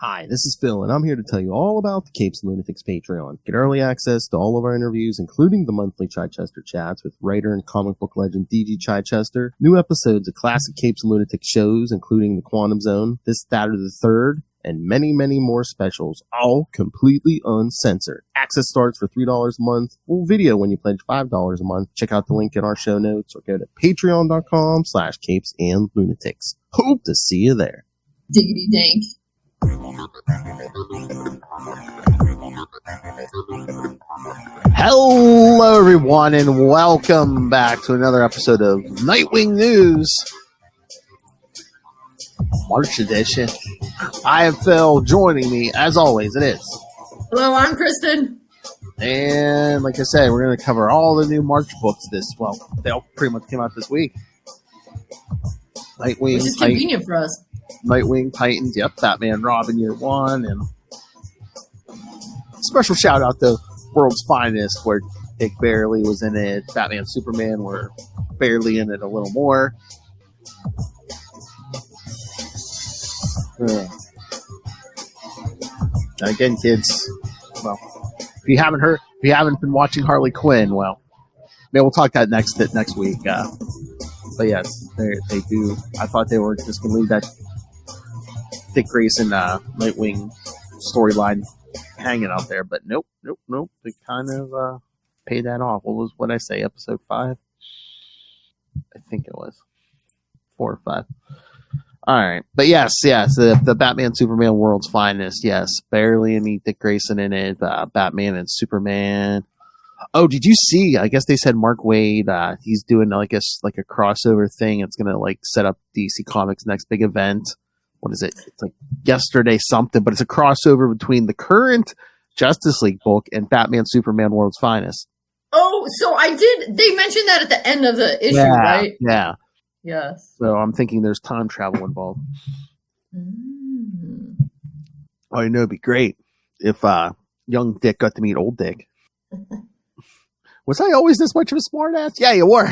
Hi, this is Phil, and I'm here to tell you all about the Capes and Lunatics Patreon. Get early access to all of our interviews, including the monthly Chichester chats with writer and comic book legend D.G. Chichester, new episodes of classic Capes and Lunatics shows, including The Quantum Zone, This, That, or the Third, and many, many more specials, all completely uncensored. Access starts for $3 a month, full video when you pledge $5 a month. Check out the link in our show notes or go to patreon.com/CapesandLunatics. Hope to see you there. Diggity dank. Hello everyone and welcome back to another episode of Nightwing News, March edition. I am Phil. Joining me as always it is. Hello, I'm Kristen. And like I said, we're going to cover all the new March books they all pretty much came out this week. Nightwing, which is convenient for us. Nightwing, Titans, yep, Batman, Robin, Year One, and special shout out to World's Finest, where Dick barely was in it. Batman, Superman were barely in it a little more. Again, kids, well, if you haven't been watching Harley Quinn, well, maybe we'll talk that next week. But yes, they do. I thought they were just going to leave that Dick Grayson Nightwing storyline hanging out there, but nope. They kind of paid that off. What did I say? Episode 5? I think it was 4 or 5. All right, but yes, the Batman Superman World's Finest. Yes, barely any Dick Grayson in it. Batman and Superman. Oh, did you see? I guess they said Mark Waid. He's doing like a crossover thing. It's gonna set up DC Comics' next big event. What is it? It's like Yesterday something, but it's a crossover between the current Justice League book and Batman Superman World's Finest. Oh, so they mentioned that at the end of the issue, right? Yeah. Yes. So I'm thinking there's time travel involved. Oh, you know, it'd be great if young Dick got to meet old Dick. Was I always this much of a smartass? Yeah, you were.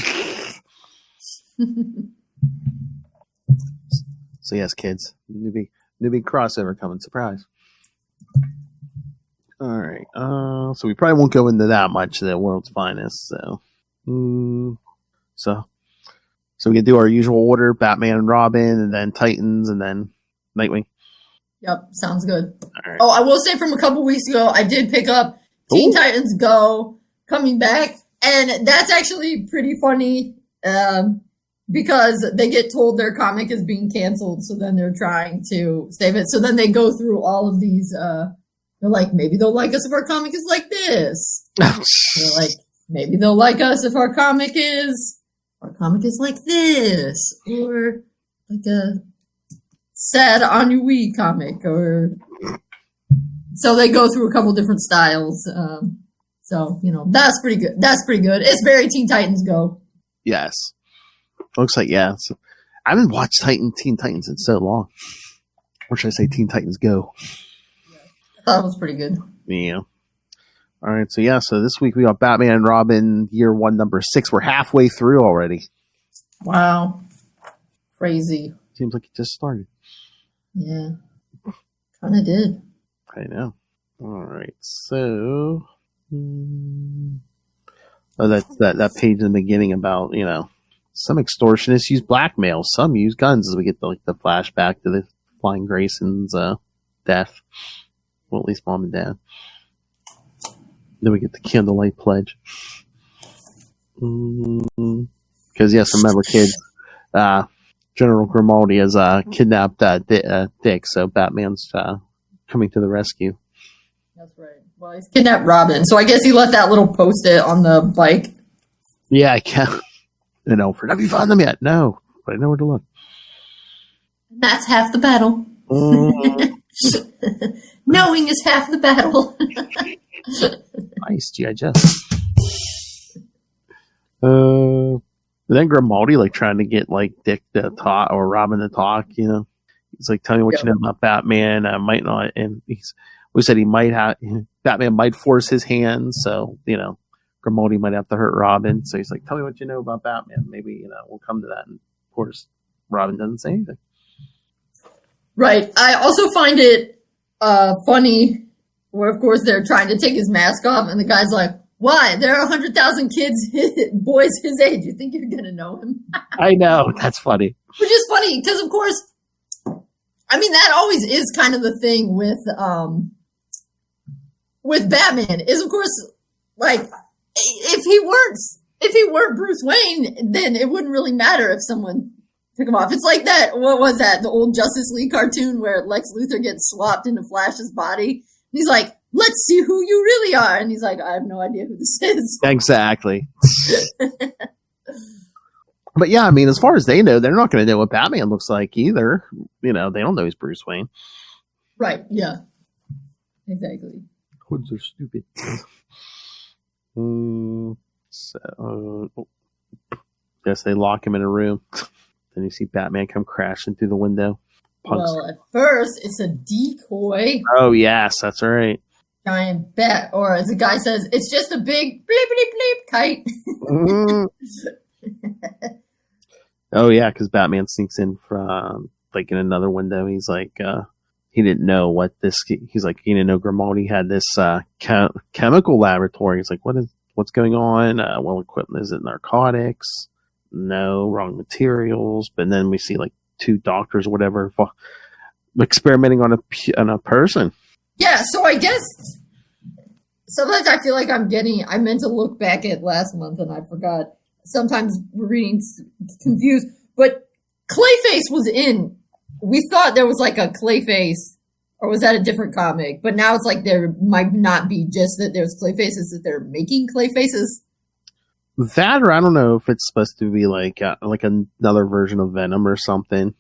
So yes, kids, new big crossover coming. Surprise. All right. So we probably won't go into that much. The World's Finest. So we can do our usual order: Batman and Robin, and then Titans, and then Nightwing. Yep, sounds good. All right. Oh, I will say from a couple weeks ago, I did pick up Teen Titans Go coming back, and that's actually pretty funny. Because they get told their comic is being canceled, so then they're trying to save it. So then they go through all of these, they're like, maybe they'll like us if our comic is like this. They're like, maybe they'll like us if our comic is like this. Or like a sad ennui comic. Or so they go through a couple different styles. So, that's pretty good. It's very Teen Titans Go. Yes. Looks like, yeah. So, I haven't watched Teen Titans in so long. Or should I say Teen Titans Go? I thought it was pretty good. Yeah. All right. So, so this week we got Batman and Robin, Year 1, number 6. We're halfway through already. Wow. Crazy. Seems like it just started. Yeah. Kind of did. I know. All right. So, that page in the beginning about, some extortionists use blackmail. Some use guns as we get the flashback to the Flying Grayson's death. Well, at least mom and dad. Then we get the candlelight pledge. Because, yes, remember, kids, General Grimaldi has kidnapped Dick, so Batman's coming to the rescue. That's right. Well, he's kidnapped Robin, so I guess he left that little post-it on the bike. Yeah, I can't. Have you found them yet? No, but I know where to look. That's half the battle. Knowing is half the battle. Nice, G.I. Joe. Then Grimaldi trying to get Dick to talk or Robin to talk. He's like, "Tell me what you know about Batman." I might not, and we said he might have. Batman might force his hand, so Grimaldi might have to hurt Robin. So he's like, tell me what you know about Batman. Maybe, we'll come to that. And of course, Robin doesn't say anything. Right. I also find it funny where, of course, they're trying to take his mask off, and the guy's like, why? There are 100,000 kids, boys his age. You think you're going to know him? I know. That's funny. Which is funny, because, of course, I mean, that always is kind of the thing with Batman, is, of course, like, if he weren't Bruce Wayne, then it wouldn't really matter if someone took him off. It's like that, what was that, the old Justice League cartoon where Lex Luthor gets swapped into Flash's body? He's like, let's see who you really are. And he's like, I have no idea who this is. Exactly. But yeah, I mean, as far as they know, they're not going to know what Batman looks like either. You know, they don't know he's Bruce Wayne. Right, yeah. Exactly. Hoods are stupid. Guess they lock him in a room. Then you see Batman come crashing through the window. Well, at first, it's a decoy. Oh, yes, that's right. Giant bat, or as the guy says, it's just a big bleep, bleep, bleep kite. Oh, yeah, because Batman sneaks in from, like, in another window. He's like, he didn't know what this, he's like, he didn't know Grimaldi had this chemical laboratory. He's like, what's going on? Well, equipment, is it narcotics? No, wrong materials. But then we see, like, 2 doctors or whatever experimenting on a person. Yeah, so I guess sometimes I feel like I meant to look back at last month and I forgot. Sometimes we're reading confused, but Clayface was in. We thought there was like a Clayface, or was that a different comic? But now it's like there might not be just that there's Clayfaces, that they're making Clayfaces. That, or I don't know if it's supposed to be like another version of Venom or something.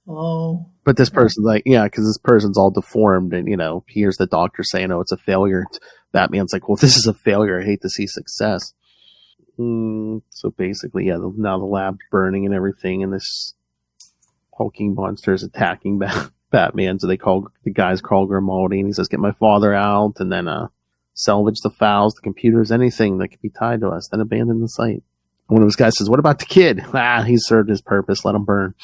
Oh. But this person's like, yeah, because this person's all deformed, and, you know, here's the doctor saying, oh, it's a failure. Batman's like, well, this is a failure. I hate to see success. So basically, yeah, now the lab's burning and everything, and this hulking monster is attacking Batman. So the guys call Grimaldi, and he says, get my father out, and then salvage the files, the computers, anything that could be tied to us, then abandon the site. One of those guys says, what about the kid? He's served his purpose, let him burn.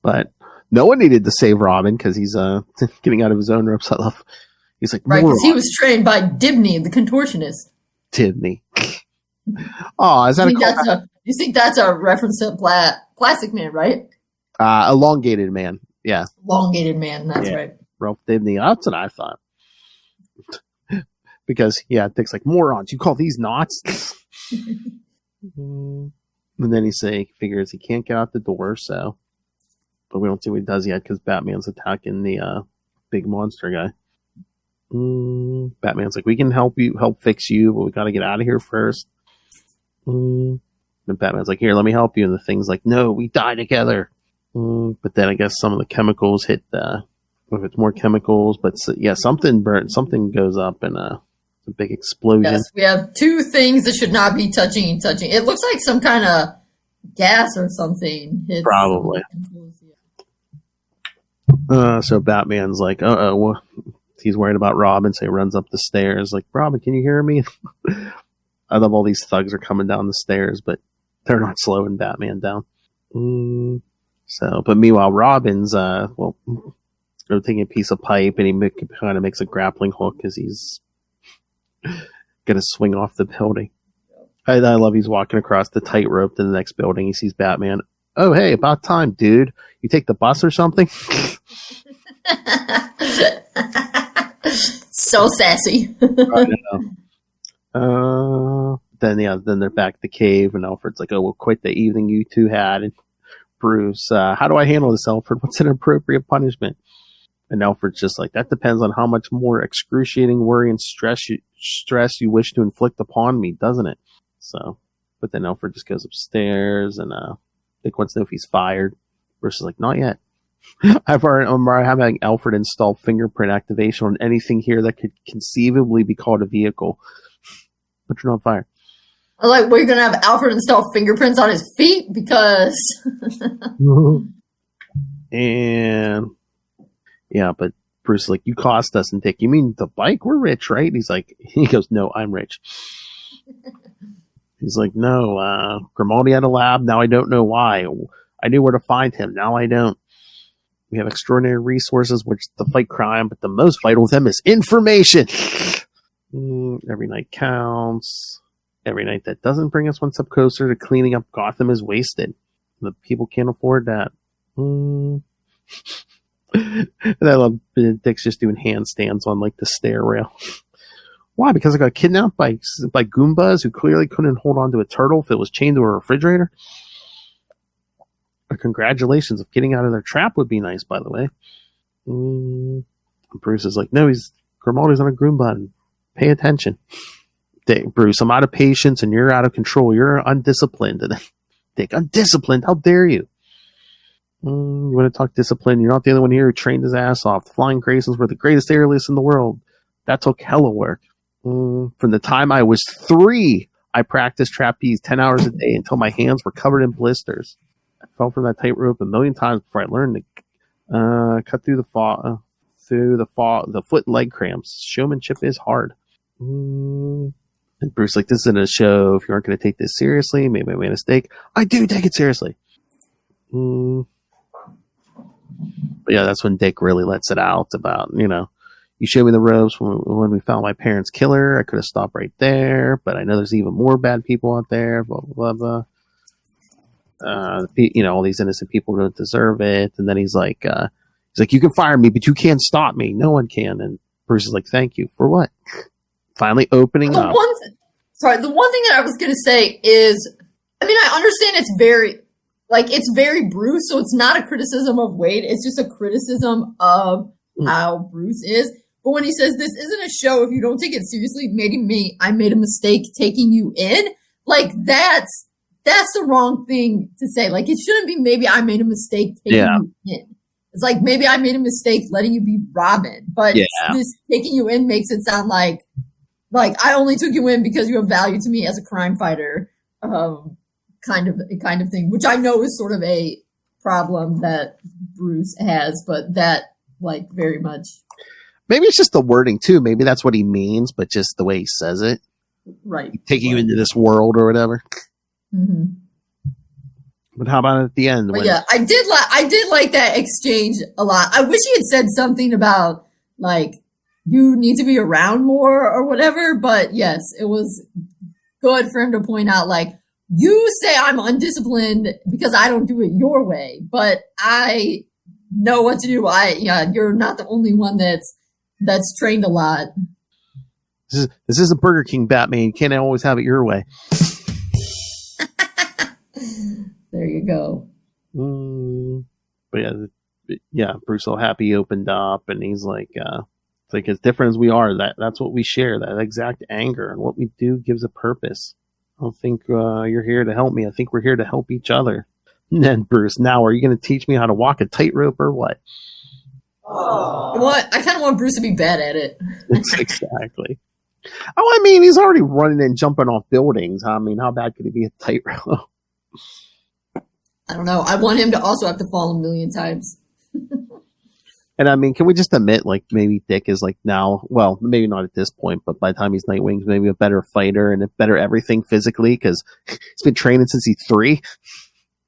But no one needed to save Robin, because he's getting out of his own ropes. I love. He's like, right, because he was trained by Dibney, the contortionist. Dibney. Oh, is that you think that's a reference to Plastic Man, right? Elongated Man. Yeah. Elongated Man, that's right. Ralph Dibney. That's what I thought. Because, yeah, Dick's like, morons, you call these knots? And then he figures he can't get out the door, so. But we don't see what he does yet, because Batman's attacking the big monster guy. Batman's like, we can help fix you, but we gotta get out of here first. And Batman's like, here, let me help you. And the Thing's like, no, we die together. But then I guess some of the chemicals hit if it's more chemicals, but yeah, something goes up, and a big explosion. Yes, we have 2 things that should not be touching. It looks like some kind of gas or something. Probably. So Batman's like, well, he's worried about Robin, so he runs up the stairs like, Robin, can you hear me? I love all these thugs are coming down the stairs, but they're not slowing Batman down. But meanwhile, Robin's, they're taking a piece of pipe, and he kind of makes a grappling hook because he's going to swing off the building. I love he's walking across the tightrope to the next building. He sees Batman. Oh, hey, about time, dude. You take the bus or something? So sassy. I know. Then they're back at the cave, and Alfred's like, oh, well, quit the evening you two had. And Bruce, how do I handle this, Alfred? What's an appropriate punishment? And Alfred's just like, that depends on how much more excruciating worry and stress you wish to inflict upon me, doesn't it? So, but then Alfred just goes upstairs, and Dick wants to know if he's fired. Bruce is like, not yet. I'm having Alfred install fingerprint activation on anything here that could conceivably be called a vehicle. But you're not fired. I like, we're going to have Alfred install fingerprints on his feet because... And... yeah, but Bruce is like, you cost us. And Dick, you mean the bike? We're rich, right? And he goes, no, I'm rich. He's like, no, Grimaldi had a lab. Now I don't know why. I knew where to find him. Now I don't. We have extraordinary resources which to fight crime, but the most vital of them is information. Every night counts. Every night that doesn't bring us one step closer to cleaning up Gotham is wasted. The people can't afford that. And I love Dick's just doing handstands on like the stair rail. Why? Because I got kidnapped by Goombas who clearly couldn't hold on to a turtle if it was chained to a refrigerator. Congratulations of getting out of their trap would be nice, by the way. Bruce is like, no, Grimaldi's on a Goomba. Pay attention. Bruce, I'm out of patience and you're out of control. You're undisciplined. Dick, undisciplined? How dare you? You want to talk discipline? You're not the only one here who trained his ass off. The Flying Graysons were the greatest aerialists in the world. That took hella work. From the time I was 3, I practiced trapeze 10 hours a day until my hands were covered in blisters. I fell from that tightrope a million times before I learned to cut through the foot and leg cramps. Showmanship is hard. And Bruce like, this isn't a show. If you aren't going to take this seriously, maybe I made a mistake. I do take it seriously. But yeah, that's when Dick really lets it out about, you showed me the ropes when we found my parents' killer. I could have stopped right there, but I know there's even more bad people out there, blah, blah, blah, blah. All these innocent people don't deserve it. And then he's like, you can fire me, but you can't stop me. No one can. And Bruce is like, thank you. For what? Finally opening up. The one thing that I was going to say is, I understand it's very Bruce, so it's not a criticism of Wade. It's just a criticism of how Bruce is. But when he says this isn't a show, if you don't take it seriously, maybe I made a mistake taking you in. Like, that's the wrong thing to say. Like, it shouldn't be maybe I made a mistake taking you in. It's like, maybe I made a mistake letting you be Robin. But this taking you in makes it sound like I only took you in because you have value to me as a crime fighter. Kind of thing, which I know is sort of a problem that Bruce has, but that very much. Maybe it's just the wording too. Maybe that's what he means, but just the way he says it. Right. Taking you into this world or whatever. Mm-hmm. But how about at the end? But yeah, I did like that exchange a lot. I wish he had said something about you need to be around more or whatever, but yes, it was good for him to point out you say I'm undisciplined because I don't do it your way, but I know what to do. You're not the only one that's trained a lot. This isn't Burger King, Batman. You can't always have it your way. There you go. But yeah, Bruce so happy he opened up, and he's like, it's like as different as we are, that's what we share, that exact anger, and what we do gives a purpose. I don't think you're here to help me. I think we're here to help each other. And then Bruce, now are you going to teach me how to walk a tightrope or what? What? I kind of want Bruce to be bad at it. Exactly. He's already running and jumping off buildings. How bad could he be a tightrope? I don't know. I want him to also have to fall a million times. And can we just admit, maybe Dick is now, well, maybe not at this point, but by the time he's Nightwing, he's maybe a better fighter and a better everything physically because he's been training since he's 3.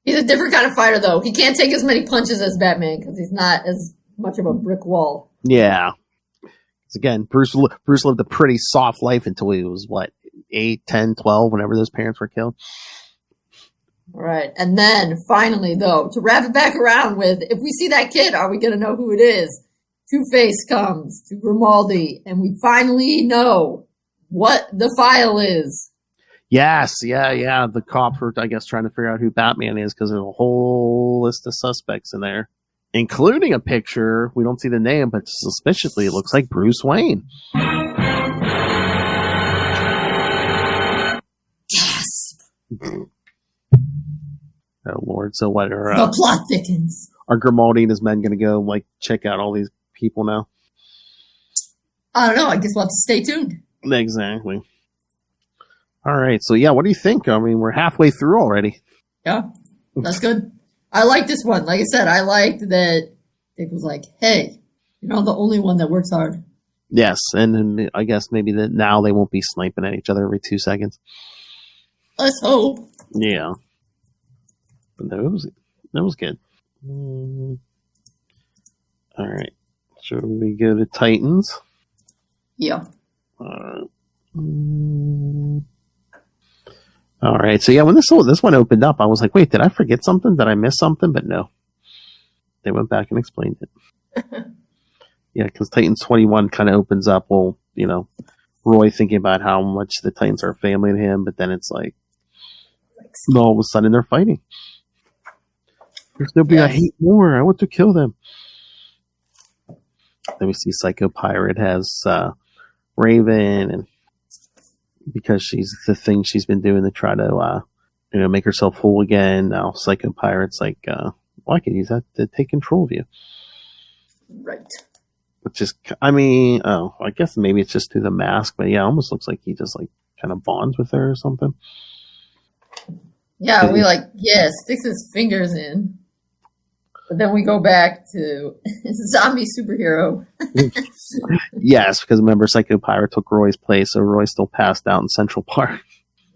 He's a different kind of fighter, though. He can't take as many punches as Batman because he's not as much of a brick wall. Yeah. Because again, Bruce lived a pretty soft life until he was, 8, 10, 12, whenever those parents were killed. All right. And then finally, though, to wrap it back around with, if we see that kid, are we going to know who it is? Two-Face comes to Grimaldi, and we finally know what the file is. Yes. Yeah. The cops were, I guess, trying to figure out who Batman is because there's a whole list of suspects in there, including a picture. We don't see the name, but suspiciously it looks like Bruce Wayne. Yes. Oh, Lord. So what are... the plot thickens. Are Grimaldi and his men going to go, check out all these people now? I don't know. I guess we'll have to stay tuned. Exactly. All right. So, yeah, what do you think? We're halfway through already. Yeah, that's good. I like this one. Like I said, I liked that it was like, hey, you're not the only one that works hard. Yes, and I guess maybe that now they won't be sniping at each other every 2 seconds. Let's hope. Yeah. But that was good. All right. Should we go to Titans? Yeah. All right. So yeah, when this one opened up, I was like, wait, did I forget something? Did I miss something? But no. They went back and explained it. Yeah, because Titans 21 kind of opens up, well, Roy thinking about how much the Titans are family to him, but then it's like, all of a sudden they're fighting. There's nobody I hate more. I want to kill them. Then we see Psycho Pirate has Raven, and because she's the thing she's been doing to try to make herself whole again. Now Psycho Pirate's like, well, I can use that to take control of you. Right. Which is, I guess maybe it's just through the mask, but yeah, it almost looks like he just like kind of bonds with her or something. Yeah, sticks his fingers in. But then we go back to zombie superhero. Yes, because remember, Psycho Pirate took Roy's place, so Roy's still passed out in Central Park.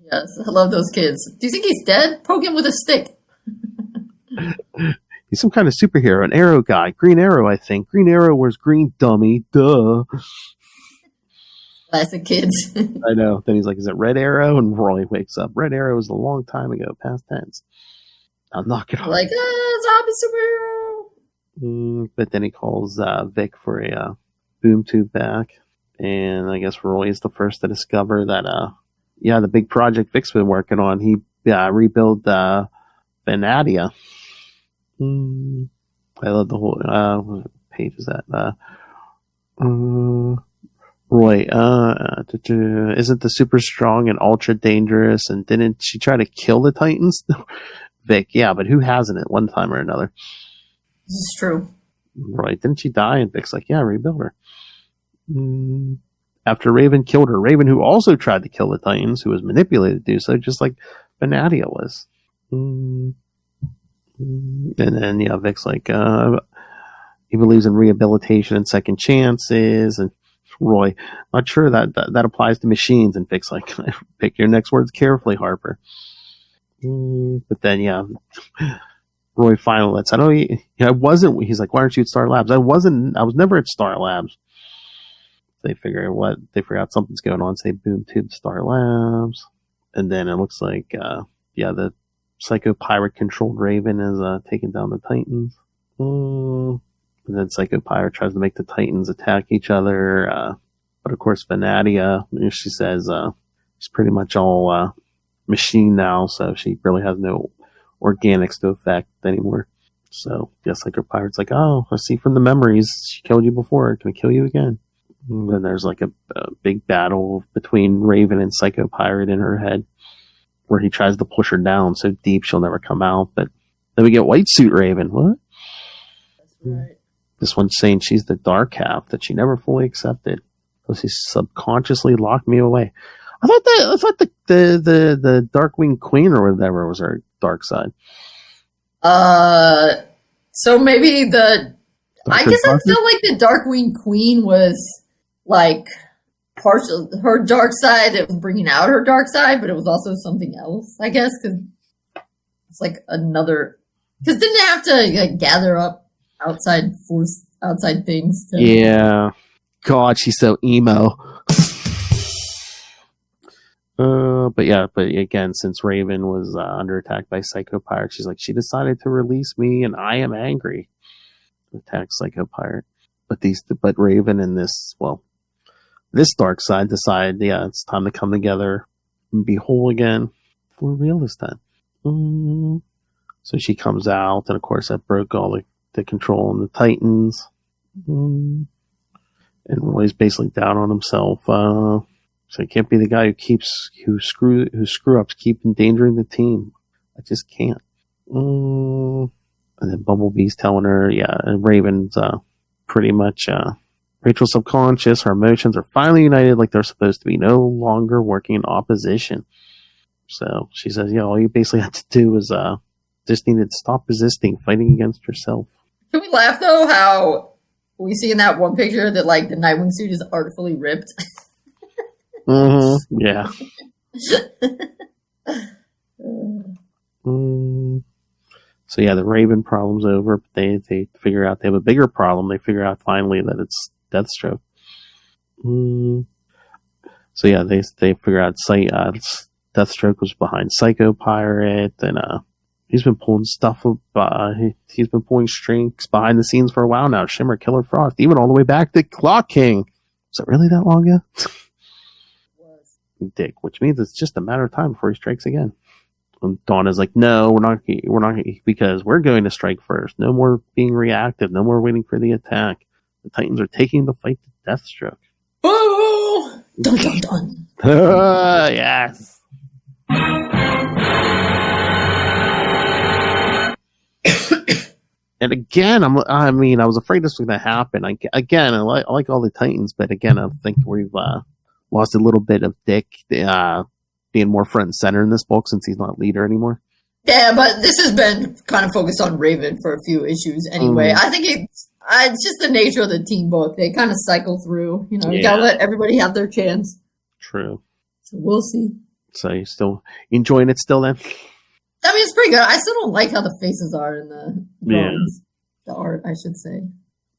Yes, I love those kids. Do you think he's dead? Poke him with a stick. He's some kind of superhero, an Arrow guy. Green Arrow, I think. Green Arrow wears green, dummy. Duh. Classic kids. I know. Then he's like, is it Red Arrow? And Roy wakes up. Red Arrow was a long time ago, past tense. I'll knock it off. Like, zombie superhero. But then he calls Vic for a boom tube back. And I guess Roy is the first to discover that, the big project Vic's been working on, he rebuilt Venadia. I love the whole what page is that? Roy, isn't the super strong and ultra dangerous? And didn't she try to kill the Titans? Vic, yeah, but who hasn't at one time or another? This is true. Roy, didn't she die? And Vic's like, yeah, rebuild her. After Raven killed her, Raven, who also tried to kill the Titans, who was manipulated to do so, just like Venadia was. And then, Vic's like, he believes in rehabilitation and second chances. And Roy, not sure that applies to machines. And Vic's like, pick your next words carefully, Harper. But then, Roy finally lets out, I wasn't, he's like, why aren't you at Star Labs? I was never at Star Labs. They figure out something's going on, so they boom tube Star Labs. And then it looks like, the Psycho Pirate controlled Raven is taking down the Titans. And then Psycho Pirate tries to make the Titans attack each other. But of course, Venadia, she says she's pretty much all machine now, so she really has no organics to affect anymore. So, Psycho Pirate's like, oh, I see from the memories, she killed you before, can I kill you again? And then there's like a big battle between Raven and Psycho Pirate in her head, where he tries to push her down so deep she'll never come out. But then we get White Suit Raven. What? That's right. This one's saying she's the dark half that she never fully accepted, so she subconsciously locked me away. I thought the Darkwing Queen or whatever was her dark side. So maybe I guess I feel like the Darkwing Queen was like partial her dark side. It was bringing out her dark side, but it was also something else, I guess, because it's like another. Because didn't they have to gather up outside things? Yeah. God, she's so emo. But again, since Raven was under attack by Psycho Pirate, she's like, she decided to release me, and I am angry. Attack Psycho Pirate, but Raven and this dark side decide, it's time to come together and be whole again for real this time. So she comes out, and of course that broke all the control on the Titans. And Roy's basically down on himself. So he can't be the guy who screw ups keep endangering the team. I just can't. And then Bumblebee's telling her, and Raven's pretty much Rachel's subconscious, her emotions are finally united like they're supposed to be, no longer working in opposition. So she says, all you basically have to do is just need to stop resisting, fighting against yourself. Can we laugh though how we see in that one picture that like the Nightwing suit is artfully ripped? Yeah. So yeah, the Raven problem's over. But they figure out they have a bigger problem. They figure out finally that it's Deathstroke. So yeah, they figure out Deathstroke was behind Psycho Pirate, and he's been pulling stuff up. He's been pulling strings behind the scenes for a while now. Shimmer, Killer Frost, even all the way back to Clock King. Was it really that long ago? Dick, which means it's just a matter of time before he strikes again. And Dawn is like, no, we're not, because we're going to strike first. No more being reactive. No more waiting for the attack. The Titans are taking the fight to Deathstroke. Oh, dun dun dun. Yes. And again, I was afraid this was going to happen. I like all the Titans, but again, I think we've lost a little bit of Dick being more front and center in this book since he's not leader anymore. Yeah, but this has been kind of focused on Raven for a few issues anyway. I think it's just the nature of the team book. They kind of cycle through. You gotta let everybody have their chance. True. So we'll see. So you still enjoying it still then? I mean, it's pretty good. I still don't like how the faces are in the drawings. The art, I should say.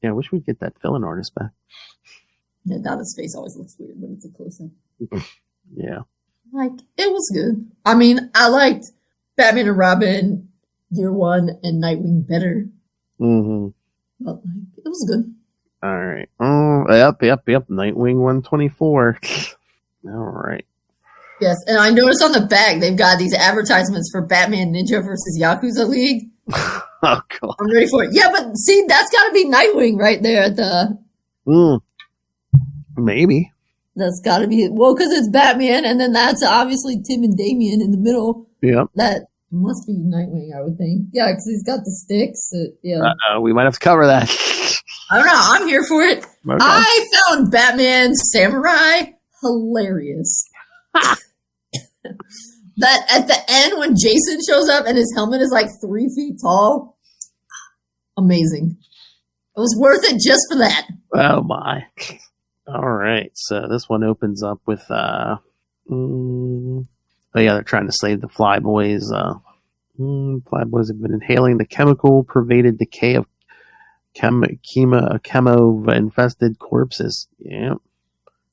Yeah, I wish we'd get that villain artist back. Yeah, now his face always looks weird when it's a close-up. Yeah. It was good. I mean, I liked Batman and Robin Year One and Nightwing better. Mm-hmm. But, it was good. All right. Yep. Nightwing 124. All right. Yes, and I noticed on the back they've got these advertisements for Batman Ninja versus Yakuza League. Oh, God. I'm ready for it. Yeah, but see, that's got to be Nightwing right there at the... Maybe. That's got to be... Well, because it's Batman, and then that's obviously Tim and Damian in the middle. Yep. That must be Nightwing, I would think. Yeah, because he's got the sticks. We might have to cover that. I don't know. I'm here for it. Okay. I found Batman Samurai hilarious. That at the end when Jason shows up and his helmet is like 3 feet tall, amazing. It was worth it just for that. Oh my. All right, so this one opens up with they're trying to save the Flyboys. Flyboys have been inhaling the chemical pervaded decay of chemo infested corpses. Yeah,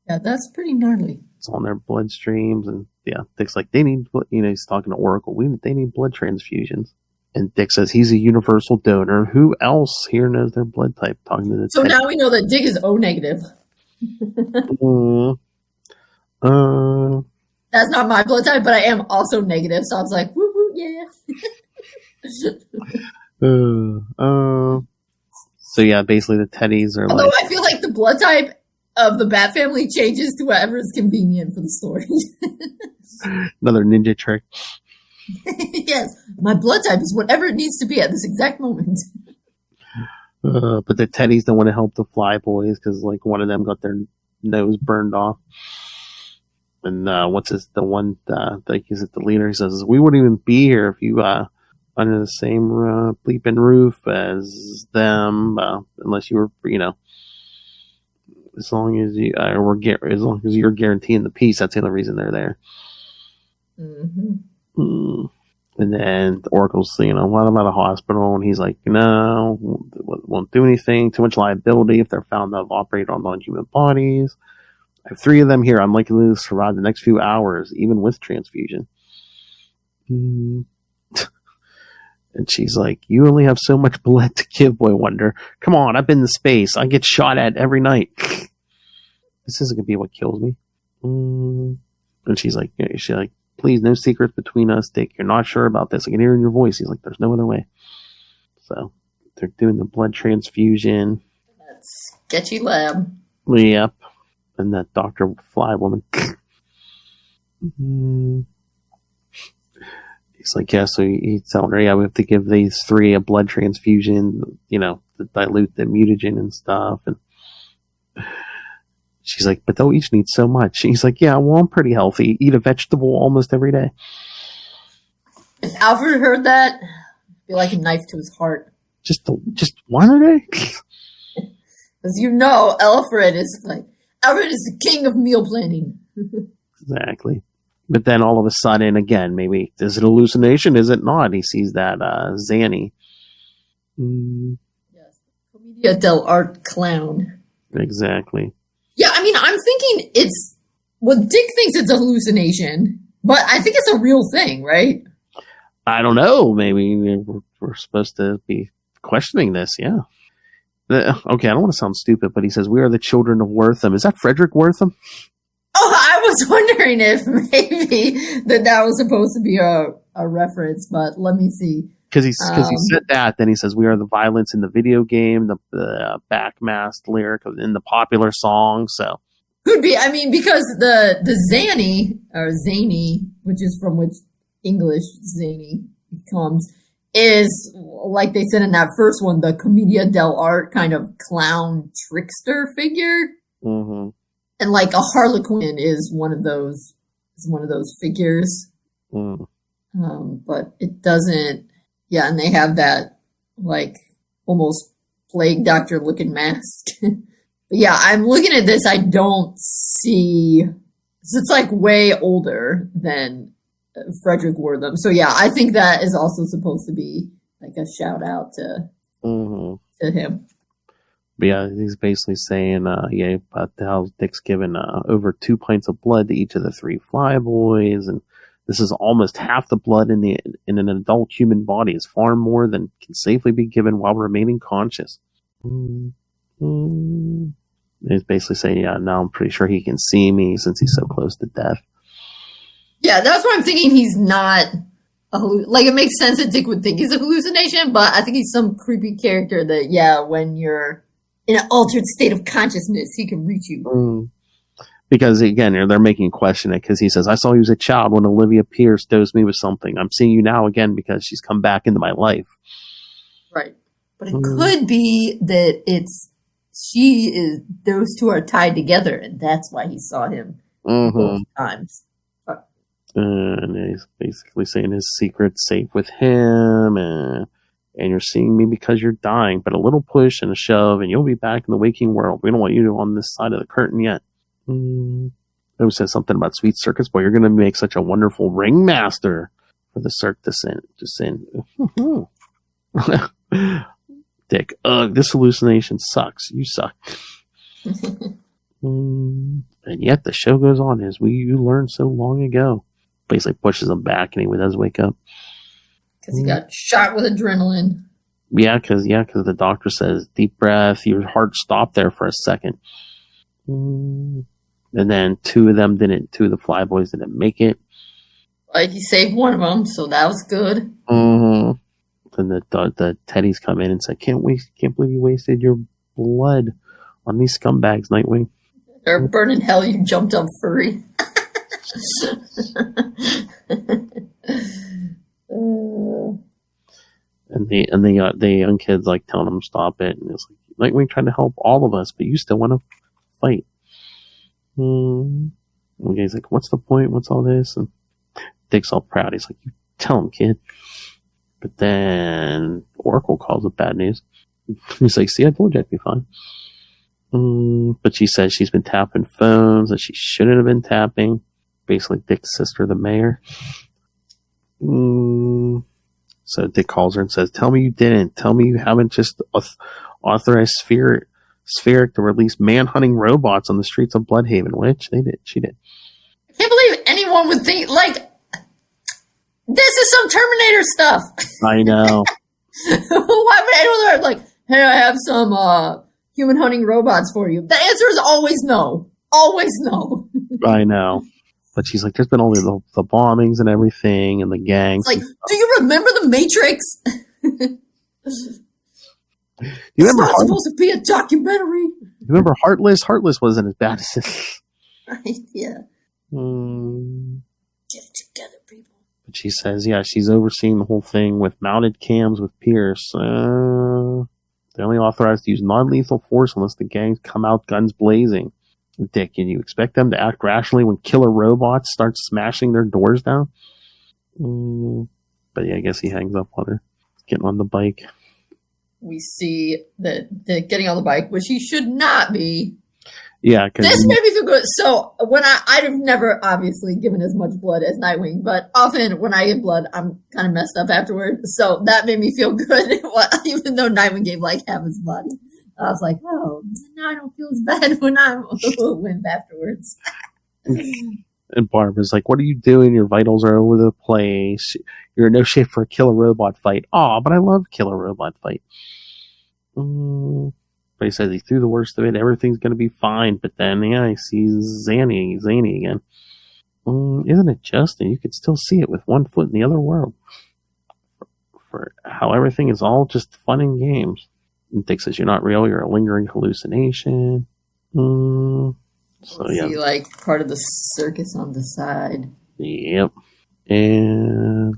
that's pretty gnarly. It's on their bloodstreams, and Dick's like, they need, he's talking to Oracle. They need blood transfusions. And Dick says he's a universal donor. Who else here knows their blood type? Talking to the now we know that Dick is O negative. That's not my blood type, but I am also negative, so I was like, woo woo, yeah. So yeah, basically the Teddies are Although I feel like the blood type of the Bat family changes to whatever is convenient for the story. Another ninja trick. Yes, my blood type is whatever it needs to be at this exact moment. But the Teddies don't want to help the Flyboys because one of them got their nose burned off. And the leader? He says, we wouldn't even be here if you under the same bleeping roof as them, unless you were, as long as you're guaranteeing the peace. That's the only reason they're there. Mm-hmm. And then Oracle's, what about a hospital? And he's like, no, won't do anything. Too much liability if they're found to have operated on non-human bodies. I have 3 of them here. I'm likely to survive the next few hours, even with transfusion. And she's like, you only have so much blood to give, Boy Wonder. Come on, I've been to space. I get shot at every night. This isn't going to be what kills me. And she's like, please, no secrets between us, Dick. You're not sure about this. I can hear in your voice. He's like, there's no other way. So they're doing the blood transfusion. That sketchy lab. Yep. And that Dr. Fly woman. He's like, yeah, so he's telling her, we have to give these 3 a blood transfusion, to dilute the mutagen and stuff. And she's like, but they'll each need so much. He's like, yeah, well, I'm pretty healthy. Eat a vegetable almost every day. If Alfred heard that, it'd be like a knife to his heart. Just one a day? Because Alfred is the king of meal planning. Exactly. But then all of a sudden, again, maybe is it hallucination? Is it not? He sees that Zanny. Yes, Commedia dell'arte clown. Exactly. Yeah, I mean, I'm thinking it's. Well, Dick thinks it's a hallucination, but I think it's a real thing, right? I don't know. Maybe we're supposed to be questioning this. Yeah. Okay, I don't want to sound stupid, but he says, we are the children of Wortham. Is that Frederick Wortham? Oh, I was wondering if maybe that was supposed to be a reference, but let me see. Because he said that, then he says, we are the violence in the video game, the backmasked lyric in the popular song, so. Could be. I mean, because the Zanny, or Zany, which is from which English Zany comes, is, like they said in that first one, the Commedia dell'arte kind of clown trickster figure. Mm-hmm. And like a Harlequin is one of those figures. Mm. But it doesn't, yeah, and they have that, like, almost plague doctor looking mask. But yeah, I'm looking at this, I don't see, it's like way older than Frederick Wortham. So yeah, I think that is also supposed to be like a shout out to him. But yeah, he's basically saying, about how Dick's given over 2 pints of blood to each of the 3 flyboys, and this is almost half the blood in an adult human body. Is far more than can safely be given while remaining conscious. He's basically saying, yeah, now I'm pretty sure he can see me since he's so close to death. Yeah, that's why I'm thinking he's not like, it makes sense that Dick would think he's a hallucination, but I think he's some creepy character that, yeah, when you're in an altered state of consciousness, he can reach you. Because, again, they're making a question it because he says, I saw you as a child when Olivia Pierce dosed me with something. I'm seeing you now again because she's come back into my life. Right. But it could be that those two are tied together, and that's why he saw him both times. And he's basically saying his secret's safe with him, and you're seeing me because you're dying, but a little push and a shove, and you'll be back in the waking world. We don't want you on this side of the curtain yet. It says something about Sweet Circus Boy. You're going to make such a wonderful ringmaster for the Cirque du Soleil. Dick, this hallucination sucks. You suck. And yet the show goes on as you learned so long ago. Basically pushes him back and he does wake up. Because he got shot with adrenaline. Yeah, because the doctor says, deep breath, your heart stopped there for a second. And then two of the flyboys didn't make it. Like, he saved one of them, so that was good. And the teddies come in and say, can't believe you wasted your blood on these scumbags, Nightwing. They're burning hell, you jumped up furry. And the young kids like telling him to stop it, and it's like Nightwing trying to help all of us, but you still want to fight. And the guy's like, what's the point? What's all this? And Dick's all proud. He's like, you tell him, kid. But then Oracle calls it bad news. He's like, see, I told you I'd be fine. But she says she's been tapping phones that she shouldn't have been tapping. Basically, Dick's sister, the mayor. So Dick calls her and says, tell me you didn't. Tell me you haven't just authorized Spheric to release man-hunting robots on the streets of Bloodhaven, which they did. She did. I can't believe anyone would think, like, this is some Terminator stuff. I know. Why would anyone like, hey, I have some human hunting robots for you? The answer is always no. Always no. I know. But she's like, there's been all the bombings and everything and the gangs. Like, do you remember the Matrix? You remember it's not supposed to be a documentary. You remember Heartless? Heartless wasn't as bad as this. Right, yeah. Get it together, people. But she says, yeah, she's overseeing the whole thing with mounted cams with Pierce. They're only authorized to use non-lethal force unless the gangs come out guns blazing. Dick, can you expect them to act rationally when killer robots start smashing their doors down? But yeah, I guess he hangs up on her. Getting on the bike. We see that getting on the bike, which he should not be. Yeah, because this made me feel good. So when I've never obviously given as much blood as Nightwing, but often when I give blood, I'm kind of messed up afterward. So that made me feel good, even though Nightwing gave like half his body. I was like, oh, now I don't feel as bad when I win afterwards. And Barbara's like, what are you doing? Your vitals are all over the place. You're in no shape for a killer robot fight. Aw, but I love killer robot fight. But he says he threw the worst of it. Everything's going to be fine. But then, yeah, he sees Zany again. Isn't it just that you could still see it with one foot in the other world? For how everything is all just fun and games. And Dick says, you're not real. You're a lingering hallucination. So, yeah. See, like, part of the circus on the side. Yep. And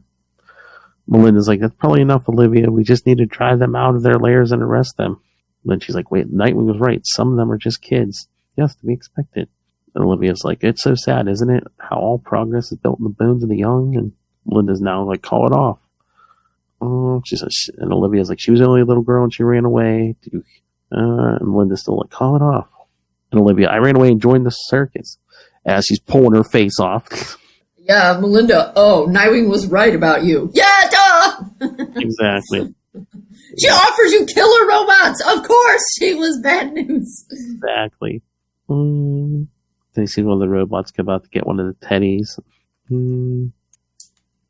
Melinda's like, that's probably enough, Olivia. We just need to drive them out of their lairs and arrest them. And then she's like, wait, Nightwing was right. Some of them are just kids. Yes, to be expected. And Olivia's like, it's so sad, isn't it? How all progress is built in the bones of the young. And Melinda's now like, call it off. She says, and Olivia's like, she was only a little girl and she ran away. And Melinda's still like, call it off. And Olivia, I ran away and joined the circus. As she's pulling her face off. Yeah, Melinda, Nightwing was right about you. Yeah, duh! Exactly. She offers you killer robots. Of course, she was bad news. Exactly. Then you see one of the robots come out to get one of the teddies.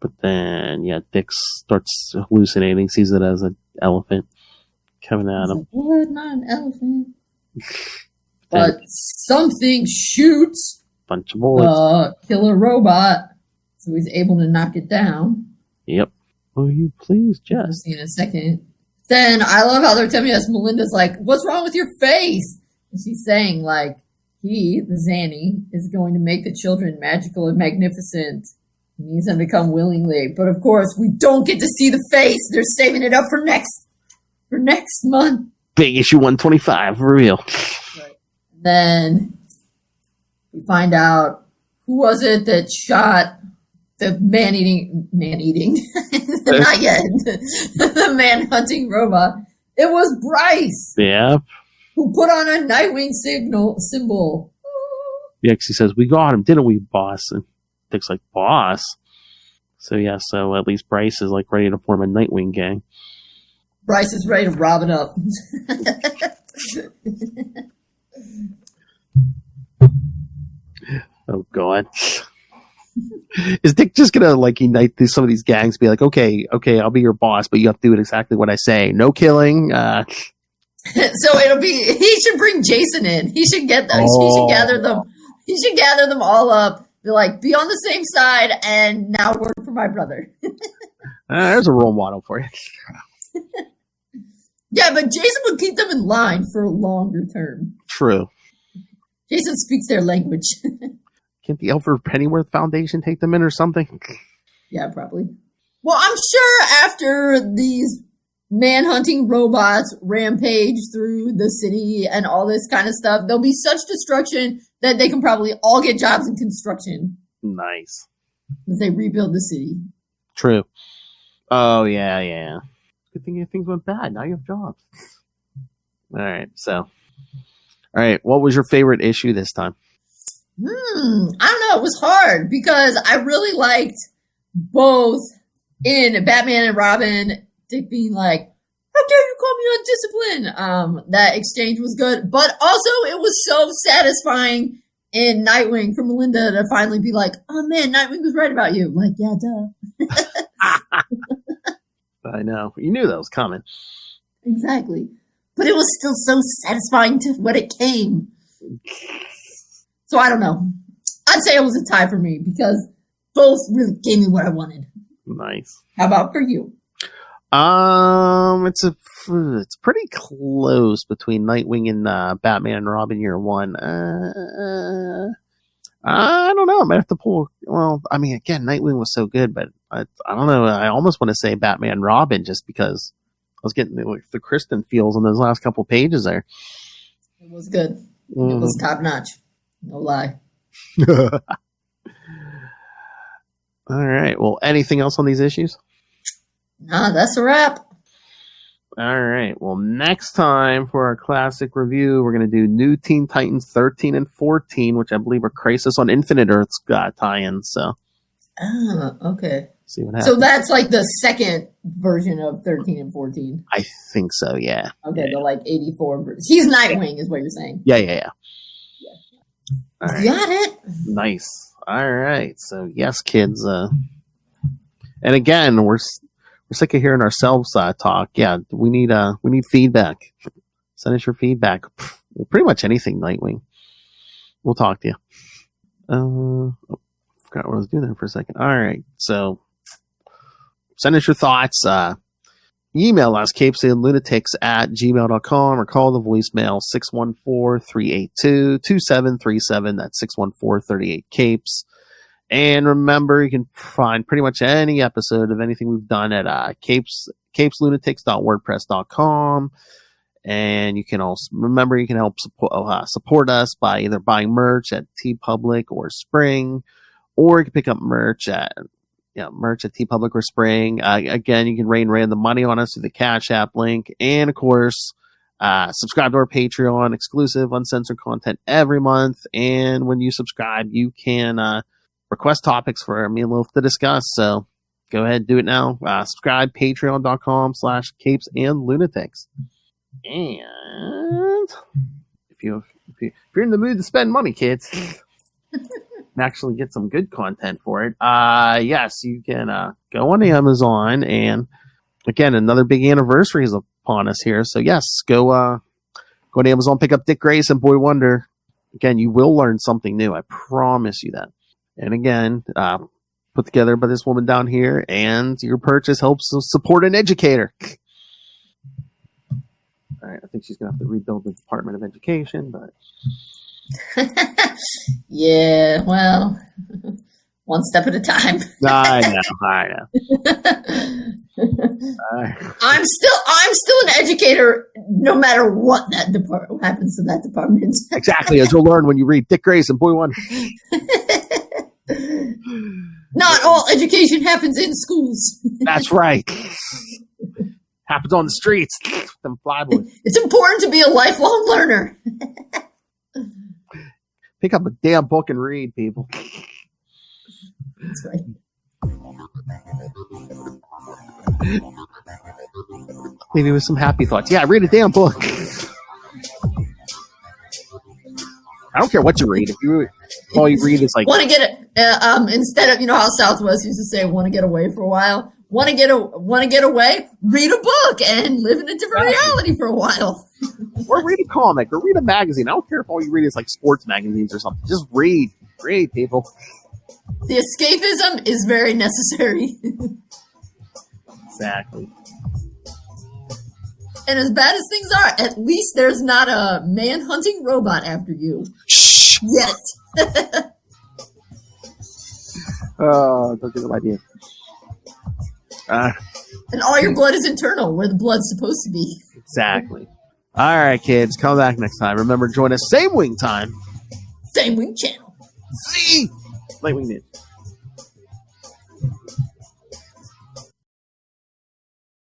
But then, yeah, Dick starts hallucinating, sees it as an elephant coming at him. Like, what? Not an elephant. But something shoots bunch of bullets. Killer robot. So he's able to knock it down. Yep. Will you please, Jess? We'll see in a second. Then I love how they're telling us Melinda's like, what's wrong with your face? And she's saying, like, he, the Zanny, is going to make the children magical and magnificent. He needs them to come willingly. But of course, we don't get to see the face. They're saving it up for next month. Big issue 125, for real. Right. Then we find out who was it that shot the man-eating, not yet, the man-hunting robot. It was Bryce. Yeah. Who put on a Nightwing symbol. Yeah, because he says, we got him, didn't we, boss? And Dick's like, boss? So, yeah, so at least Bryce is, like, ready to form a Nightwing gang. Bryce is ready to rob it up. Oh, God. Is Dick just going to, like, unite some of these gangs, be like, okay, I'll be your boss, but you have to do it exactly what I say. No killing. So it'll be, he should bring Jason in. He should get those. He should gather them. He should gather them all up. Be like, be on the same side and now work for my brother. There's a role model for you. Yeah, but Jason would keep them in line for a longer term. True. Jason speaks their language. Can't the Alfred Pennyworth Foundation take them in or something? Yeah, probably. Well, I'm sure after these man-hunting robots rampage through the city and all this kind of stuff, there'll be such destruction that they can probably all get jobs in construction. Nice. As they rebuild the city. True. Oh, yeah. Good thing things went bad. Now you have jobs. All right, so. All right, what was your favorite issue this time? I don't know. It was hard because I really liked both in Batman and Robin, Dick being like, how dare you call me undisciplined? That exchange was good. But also it was so satisfying in Nightwing for Melinda to finally be like, oh man, Nightwing was right about you. Like, yeah, duh. I know. You knew that was coming. Exactly. But it was still so satisfying to when it came. So I don't know. I'd say it was a tie for me because both really gave me what I wanted. Nice. How about for you? It's pretty close between Nightwing and Batman and Robin Year One. I don't know. I might have to pull. Well, I mean, again, Nightwing was so good, but I don't know. I almost want to say Batman and Robin just because I was getting the Kristen feels in those last couple pages there. It was good. Mm-hmm. It was top notch. No lie. All right. Well, anything else on these issues? Nah, that's a wrap. All right. Well, next time for our classic review, we're going to do New Teen Titans 13 and 14, which I believe are Crisis on Infinite Earth's tie-ins. So, okay. See what happens. So that's like the second version of 13 and 14. I think so. Yeah. Okay, yeah. the like 84. He's Nightwing, is what you're saying. Yeah. All right. Got it. Nice. All right. So yes, kids. And again, we're sick of hearing ourselves talk. Yeah, we need feedback. Send us your feedback. Well, pretty much anything, Nightwing. We'll talk to you. Forgot what I was doing there for a second. All right. So send us your thoughts. Email us, CapesandLunatics@gmail.com, or call the voicemail 614-382-2737. That's 614-38-CAPES. And remember, you can find pretty much any episode of anything we've done at CapesLunatics.wordpress.com. And you can also remember you can help support us by either buying merch at TeePublic or Spring, or you can pick up merch at TeePublic or Spring. Again, you can rain random money on us through the Cash App link, and of course, subscribe to our Patreon, exclusive uncensored content every month. And when you subscribe, you can request topics for me and Loaf to discuss. So go ahead, do it now. Subscribe, patreon.com/CapesandLunatics. And if you're in the mood to spend money, kids, and actually get some good content for it, yes, you can go on Amazon. And again, another big anniversary is upon us here. So yes, go to Amazon, pick up Dick Grayson, Boy Wonder. Again, you will learn something new. I promise you that. And again, put together by this woman down here, and your purchase helps support an educator. All right, I think she's going to have to rebuild the Department of Education, but... Yeah, well, one step at a time. I know. I'm still an educator, no matter what happens to that department. Exactly, as you'll learn when you read Dick Grayson, Boy Wonder. Not all education happens in schools. That's right. Happens on the streets. Them flyboys. It's important to be a lifelong learner. Pick up a damn book and read, people. That's right. Maybe with some happy thoughts. Yeah, read a damn book. I don't care what you read. If all you read is like... Want to get it, instead of, how Southwest used to say, want to get away for a while? Want to get away? Read a book and live in a different reality for a while. Or read a comic, or read a magazine. I don't care if all you read is like sports magazines or something. Just read. Read, people. The escapism is very necessary. Exactly. And as bad as things are, at least there's not a man-hunting robot after you. Shh! Yet. Oh, don't get the idea. And all your blood is internal, where the blood's supposed to be. Exactly. All right, kids. Come back next time. Remember, join us same wing time. Same wing channel. See? Nightwing News.